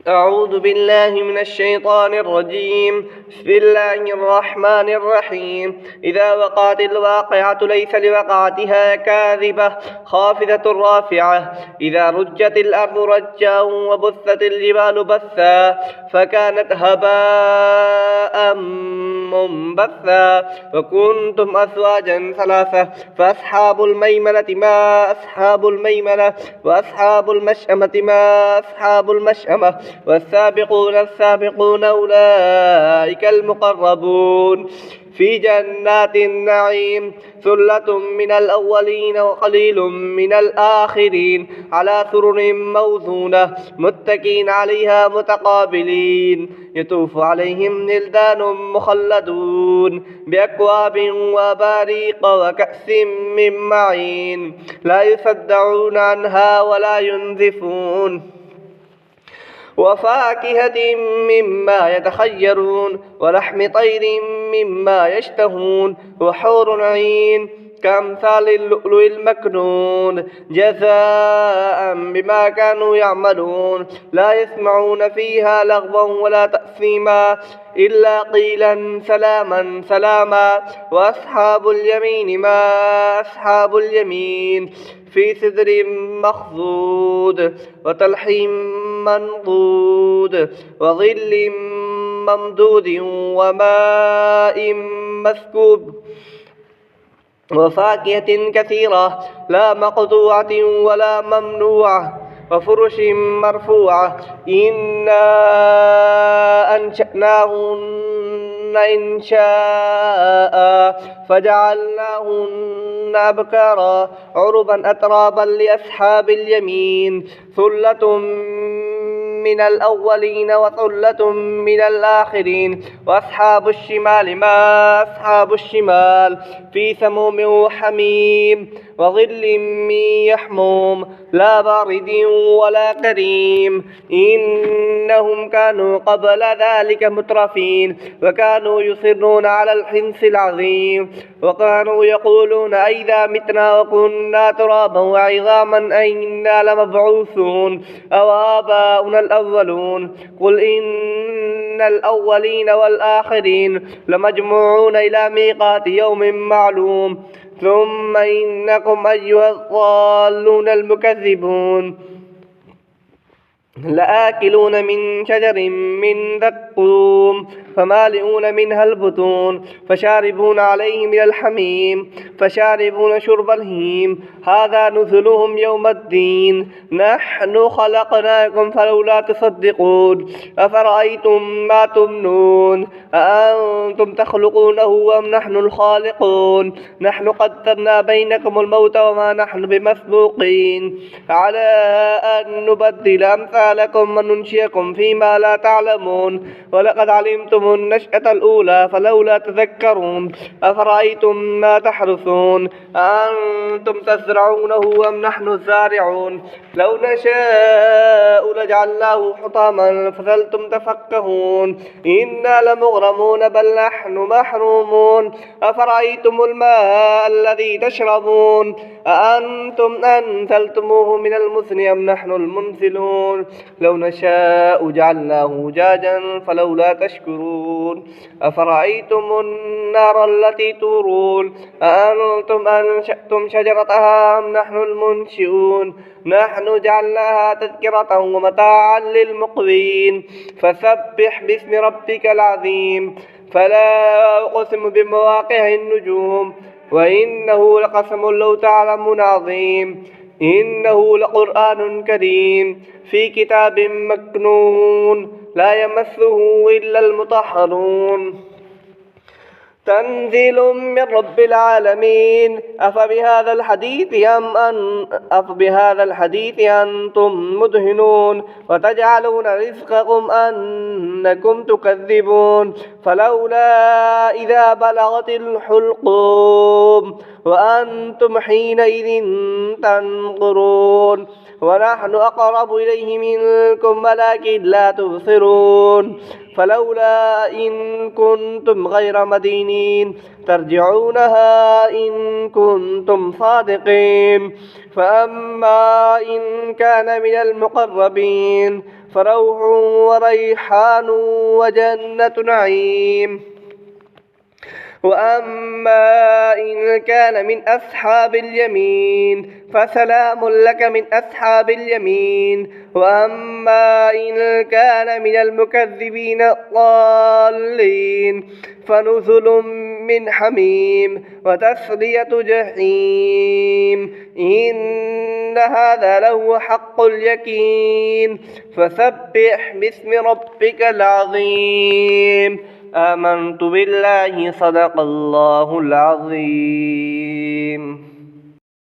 أعوذ بالله من الشيطان الرجيم. بسم الله الرحمن الرحيم. إذا وقعت الواقعة ليس لوقعتها كاذبة خافضة رافعة. إذا رجت الأرض رجا وبثت الجبال بثا فكانت هباء منبثا وكنتم أزواجا ثلاثة فأصحاب الميمنة ما أصحاب الميمنة وأصحاب المشأمة ما أصحاب المشأمة والسابقون السابقون أولئك المقربون في جنات النعيم ثلة من الأولين وقليل من الآخرين على سرر موزونة متكئين عليها متقابلين يطوف عليهم ولدان مخلدون بأكواب وأباريق وكأس من معين لا يصدعون عنها ولا ينزفون وفاكهة مما يتخيرون ولحم طير مما يشتهون وحور عين كأمثال اللؤلؤ المكنون جزاء بما كانوا يعملون لا يسمعون فيها لغوا ولا تأثيما إلا قيلا سلاما سلاما وأصحاب اليمين ما أصحاب اليمين في سدر مخضود وطلح منضود وظل ممدود وماء مسكوب وفاكهة كثيرة لا مقطوعة ولا ممنوعة وفرش مرفوعة إنا أنشأناهن إنشاء فجعلناهن أبكارا عربا أترابا لأصحاب اليمين ثلة من الأولين وثلة من الآخرين وأصحاب الشمال ما أصحاب الشمال في سموم وحميم وظل من يحموم لا بارد ولا كريم إنهم كانوا قبل ذلك مترفين وكانوا يصرون على الحنث العظيم وكانوا يقولون أئذا متنا وكنا ترابا وعظاما أئنا لمبعوثون أو آباؤنا الأولون قل إن الأولين والآخرين لمجموعون إلى ميقات يوم معلوم ثم إنكم أيها الضالون المكذبون لآكلون من شجر من زقوم فمالئون منها البطون فشاربون عليه من الحميم فشاربون شرب الهيم هذا نزلهم يوم الدين نحن خلقناكم فلولا تصدقون أفرأيتم ما تمنون أأنتم تخلقونه أم نحن الخالقون نحن قدرنا بينكم الموت وما نحن بمسبوقين على أن نبدل أمثالكم وننشئكم فيما لا تعلمون ولقد علمتم النشأة الأولى فلولا تذكرون أفرأيتم ما تحرثون أأنتم تزرعونه أم نحن الزارعون لو نشاء لجعلناه حطاما فظلتم تفكهون إنا لمغرمون بل نحن محرومون أفرأيتم الماء الذي تشربون أأنتم أنزلتموه من المزن أم نحن المنزلون لو نشاء جعلناه جاجا فلولا تشكرون أفرأيتم النار التي تورون أأنتم أنشأتم شجرتها أم نحن المنشئون نحن جعلناها تذكرة ومتاعا للمقوين فسبح باسم ربك العظيم فلا أقسم بمواقع النجوم وإنه لقسم لو تعلمون عظيم إنه لقرآن كريم في كتاب مكنون لا يمسه إلا المطهرون تنزيل من رب العالمين أفبهذا الحديث أنتم مدهنون وتجعلون رزقكم أنكم تكذبون فلولا إذا بلغت الحلقوم وأنتم حينئذ تنظرون ونحن أقرب إليه منكم ولكن لا تبصرون فلولا إن كنتم غير مدينين ترجعونها إن كنتم صادقين فأما إن كان من المقربين فروح وريحان وجنة نعيم. وأما إن كان من أصحاب اليمين فسلام لك من أصحاب اليمين. وأما إن كان من المكذبين الضالين فنزل من حميم وتصلية جحيم. إن هذا لهو حق اليقين. فسبح باسم ربك العظيم. آمنت بالله صدق الله العظيم.